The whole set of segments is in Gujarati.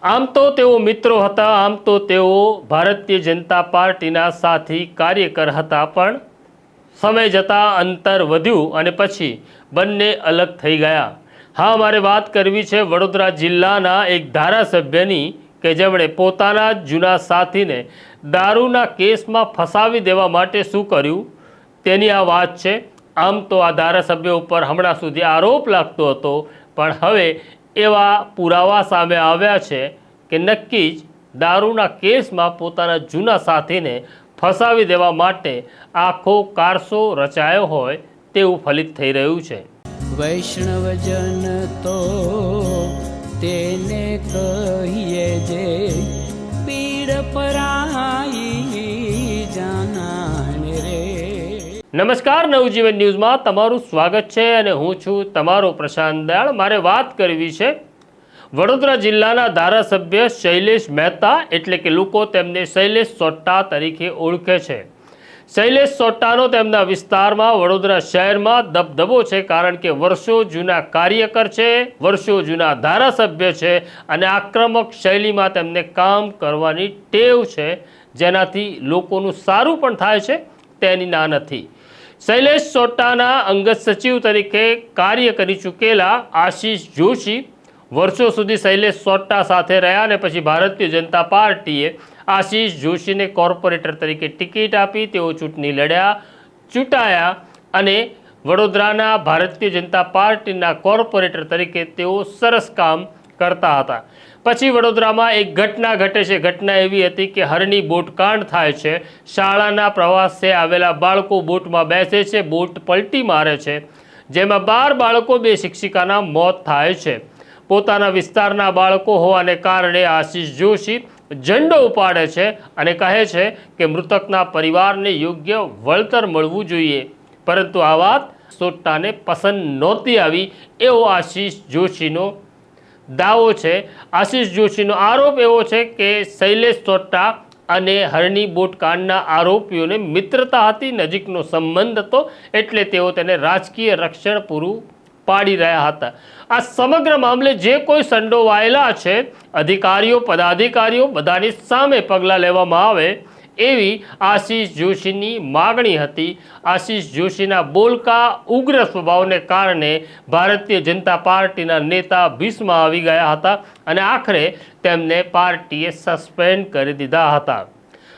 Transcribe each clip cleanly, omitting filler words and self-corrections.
આમ તો તેઓ મિત્રો હતા, આમ તો તેઓ ભારતીય જનતા પાર્ટીના સાથી કાર્યકર હતા, પણ સમય જતાં અંતર વધ્યું અને પછી બંને અલગ થઈ ગયા। હા, મારે વાત કરવી છે વડોદરા જિલ્લાના એક ધારાસભ્યની કે જેમણે પોતાના જૂના સાથીને દારૂના કેસમાં ફસાવી દેવા માટે શું કર્યું તેની આ વાત છે। આમ તો આ ધારાસભ્ય ઉપર હમણાં સુધી આરોપ લાગતો હતો, પણ હવે એવા પુરાવા સામે આવ્યા છે કે નક્કી જ દારૂના કેસમાં પોતાના જૂના સાથીને ફસાવી દેવા માટે આખો કારસો રચાયો હોય તેવું ફલિત થઈ રહ્યું છે। વૈષ્ણવજન તો તેને કહીએ જે પીડ પરાઈ જાનાને રે। નમસ્કાર, નવજીવન ન્યૂઝમાં તમારું સ્વાગત છે અને હું છું તમારો પ્રશાંત દયાળ। મારે વાત કરવી છે વડોદરા જિલ્લાના ધારાસભ્ય શૈલેષ મહેતા, એટલે કે લોકો તેમને શૈલેષ સોટ્ટા તરીકે ઓળખે છે। શૈલેષ સોટ્ટાનો તેમના વિસ્તારમાં વડોદરા શહેરમાં દબદબો છે, કારણ કે વર્ષો જૂના કાર્યકર છે, વર્ષો જૂના ધારાસભ્ય છે અને આક્રમક શૈલીમાં તેમને કામ કરવાની ટેવ છે, જેનાથી લોકોનું સારું પણ થાય છે તેની ના નથી। શૈલેષ સોટ્ટાના અંગત સચિવ તરીકે કાર્ય કરી ચૂકેલા આશીષ જોશી વર્ષો સુધી શૈલેષ સોટ્ટા સાથે રહ્યા અને પછી ભારતીય જનતા પાર્ટીએ આશીષ જોશીને કોર્પોરેટર તરીકે ટિકિટ આપી। તેઓ ચૂંટણી લડ્યા, ચૂંટાયા અને વડોદરાના ભારતીય જનતા પાર્ટીના કોર્પોરેટર તરીકે તેઓ સરસ કામ કરતા હતા। પછી વડોદરામાં એક ઘટના ઘટે છે। ઘટના એવી હતી કે હરણી બોટકાંડ થાય છે। શાળાના પ્રવાસે આવેલા બાળકો બોટમાં બેસે છે, બોટ પલટી મારે છે, જેમાં 12 બાળકો, 2 શિક્ષિકાના મોત થાય છે। પોતાના વિસ્તારના બાળકો હોવાને કારણે આશીષ જોશી ઝંડો ઉપાડે છે અને કહે છે કે મૃતકના પરિવારને યોગ્ય વળતર મળવું જોઈએ, પરંતુ આ વાત સોટ્ટાને પસંદ નહોતી આવી, એવો આશીષ જોશીનો દાવો છે। આશીષ જોશીનો આરોપ એવો છે કે શૈલેષ સોટ્ટા અને હરણી બોટકાંડના આરોપીઓને મિત્રતા હતી, નજીકનો સંબંધ હતો, એટલે તેઓ તેને રાજકીય રક્ષણ પૂરું પાડી રહ્યા હતા। આ સમગ્ર મામલે જે કોઈ સંડોવાયેલા છે, અધિકારીઓ, પદાધિકારીઓ, બધાની સામે પગલાં લેવામાં આવે એવી આશીષ જોશીની માગણી હતી। આશીષ જોશીના બોલકા ઉગ્ર સ્વભાવને કારણે ભારતીય જનતા પાર્ટીના નેતા ભીસમાં આવી ગયા હતા અને આખરે તેમને પાર્ટીએ સસ્પેન્ડ કરી દીધા હતા।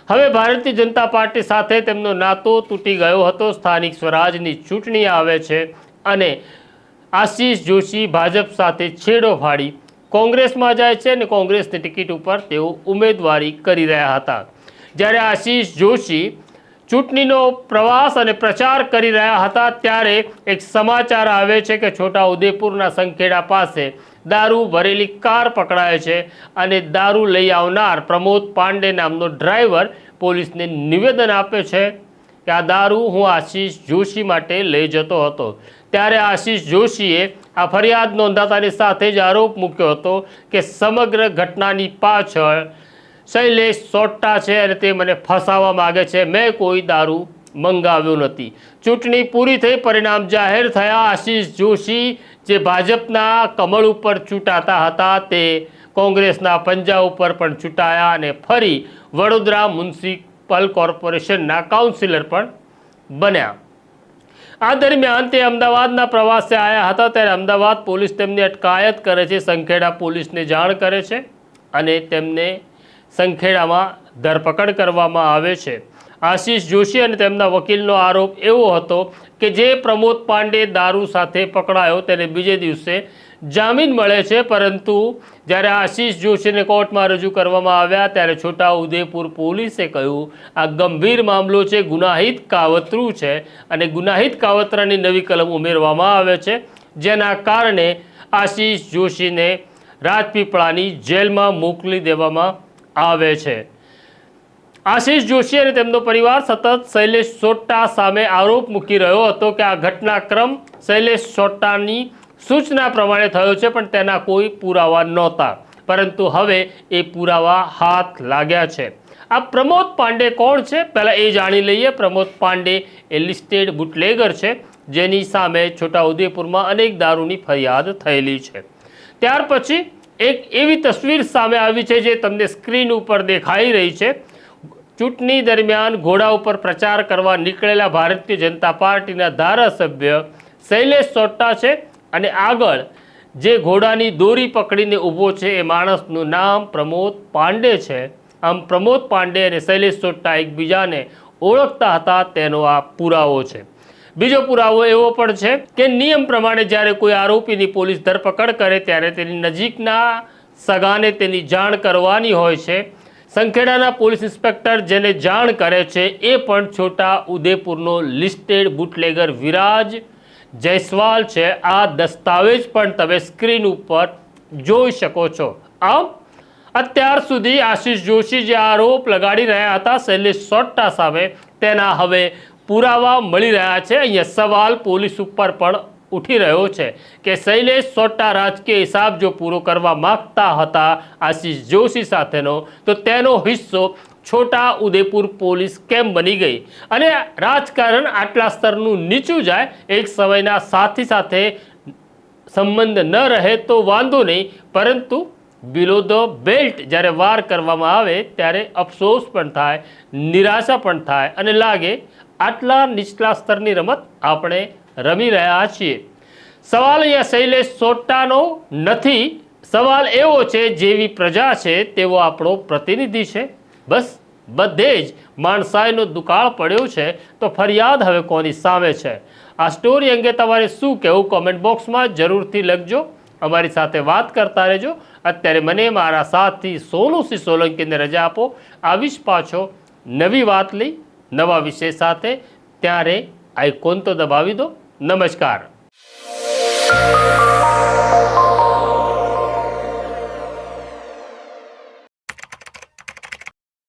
હવે ભારતીય જનતા પાર્ટી સાથે તેમનો નાતો તૂટી ગયો હતો। સ્થાનિક સ્વરાજની ચૂંટણી આવે છે અને આશીષ જોશી ભાજપ સાથે છેડો ફાડી કોંગ્રેસમાં જાય છે અને કોંગ્રેસની ટિકિટ ઉપર તેઓ ઉમેદવારી કરી રહ્યા હતા। જ્યારે આશીષ જોશી ચૂંટણીનો પ્રવાસ અને પ્રચાર કરી રહ્યા હતા ત્યારે એક સમાચાર આવે છે કે છોટા ઉદેપુરના સંખેડા પાસે દારૂ ભરેલી કાર પકડાય છે અને દારૂ લઈ આવનાર પ્રમોદ પાંડે નામનો ડ્રાઈવર પોલીસને નિવેદન આપે છે કે આ દારૂ હું આશીષ જોશી માટે લઈ જતો હતો। ત્યારે આશીષ જોશીએ આ ફરિયાદ નોંધાતાની સાથે જ આરોપ મૂક્યો હતો કે સમગ્ર ઘટનાની પાછળ શૈલેષ સોટ્ટા છે અને તે મને ફસાવવા માગે છે, મેં કોઈ દારૂ મંગાવ્યો નથી। ચૂંટણી પૂરી થઈ, પરિણામ જાહેર થયા। આશીષ જોશી જે ભાજપના કમળ ઉપર ચૂંટાતા હતા તે કોંગ્રેસના પંજા ઉપર પણ ચૂંટાયા અને ફરી વડોદરા મ્યુનિસિપલ કોર્પોરેશનના કાઉન્સિલર પણ બન્યા। આ દરમિયાન તે અમદાવાદના પ્રવાસે આવ્યા હતા ત્યારે અમદાવાદ પોલીસ તેમની અટકાયત કરે છે, સંખેડા પોલીસને જાણ કરે છે અને તેમને સંખેડામાં ધરપકડ કરવામાં આવે છે। આશીષ જોશી અને તેમના વકીલનો આરોપ એવો હતો કે જે પ્રમોદ પાંડે દારૂ સાથે પકડાયો તેને બીજે દિવસે જામીન મળે છે, પરંતુ જ્યારે આશીષ જોશીને કોર્ટમાં રજૂ કરવામાં આવ્યા ત્યારે છોટા ઉદેપુર પોલીસે કહ્યું આ ગંભીર મામલો છે, ગુનાહિત કાવતરું છે અને ગુનાહિત કાવતરાની નવી કલમ ઉમેરવામાં આવે છે, જેના કારણે આશીષ જોશીને રાજપીપળાની જેલમાં મોકલી દેવામાં આવે છે। આશીષ જોશી અને તેમનો પરિવાર સતત શૈલેષ સોટ્ટા સામે આરોપ મૂકી રહ્યો હતો કે આ ઘટનાક્રમ શૈલેષ સોટ્ટાની સૂચના પ્રમાણે થયો છે, પણ તેના કોઈ પુરાવા નહોતા, પરંતુ હવે એ પુરાવા હાથ લાગ્યા છે। આ પ્રમોદ પાંડે કોણ છે પહેલાં એ જાણી લઈએ। પ્રમોદ પાંડે એ લિસ્ટેડ બુટલેગર છે, જેની સામે છોટાઉદેપુરમાં અનેક દારૂની ફરિયાદ થયેલી છે। ત્યાર પછી એક એવી તસવીર સામે આવી છે જે તમને સ્ક્રીન ઉપર દેખાઈ રહી છે. ચૂંટણી દરમિયાન ઘોડા ઉપર પ્રચાર કરવા નીકળેલા ભારતીય જનતા પાર્ટીના ધારાસભ્ય શૈલેષ સોટા છે અને આગળ જે ઘોડાની દોરી પકડીને ઊભો છે એ માણસનું નામ પ્રમોદ પાંડે છે. આમ પ્રમોદ પાંડે અને શૈલેષ સોટા એકબીજાને ઓળખતા હતા તેનો આ પુરાવો છે. બીજો પુરાવો એવો પણ છે કે નિયમ પ્રમાણે જ્યારે કોઈ આરોપીની પોલીસ ધરપકડ કરે ત્યારે તેની નજીકના સગાને તેની જાણ કરવાની હોય છે. સંખેડાના પોલીસ ઇન્સ્પેક્ટર જેને જાણ કરે છે એ પણ છોટા ઉદેપુરનો લિસ્ટેડ બુટલેગર વિરાજ જયસ્વાલ છે. આ દસ્તાવેજ પણ તમે સ્ક્રીન ઉપર જોઈ શકો છો. આમ અત્યાર સુધી આશિષ જોશી જે આરોપ લગાડી રહ્યા હતા શૈલેષ સોટા સામે તેના હવે પુરાવા મળી રહ્યા છે. અહીંયા સવાલ પોલીસ ઉપર પણ ઉઠી રહ્યો છે કે શૈલેષ સોટા રાજકીય હિસાબ જો પૂરો કરવા માંગતા હતા આશિષ જોશી સાથેનો તો તેનો હિસ્સો છોટા ઉદેપુર પોલીસ કેમ બની ગઈ અને રાજકારણ આટલા સ્તરનું નીચું જાય એક સમયના સાથી સાથે સંબંધ ન રહે તો વાંધો નહીં, પરંતુ બિલો ધ બેલ્ટ જ્યારે વાર કરવામાં આવે ત્યારે અફસોસ પણ થાય, નિરાશા પણ થાય અને લાગે આટલા નીચલા સ્તરની રમત આપણે રમી રહ્યા છીએ. સવાલ અહીંયા શૈલેષ સોટાનો નથી, સવાલ એવો છે જેવી પ્રજા છે તેવો આપણો પ્રતિનિધિ છે. બસ બધે જ માણસાઈનો દુકાળ પડ્યો છે તો ફરિયાદ હવે કોની સામે છે? આ સ્ટોરી અંગે તમારે શું કહેવું કોમેન્ટ બોક્સમાં જરૂરથી લખજો. અમારી સાથે વાત કરતા રહેજો. અત્યારે મને મારા સાથી સોનુસિંહ સોલંકીને રજા આપો. આવીશ પાછો નવી વાત લઈ નવા વિષય સાથે. ત્યારે આઇકોન તો દબાવી દો. નમસ્કાર.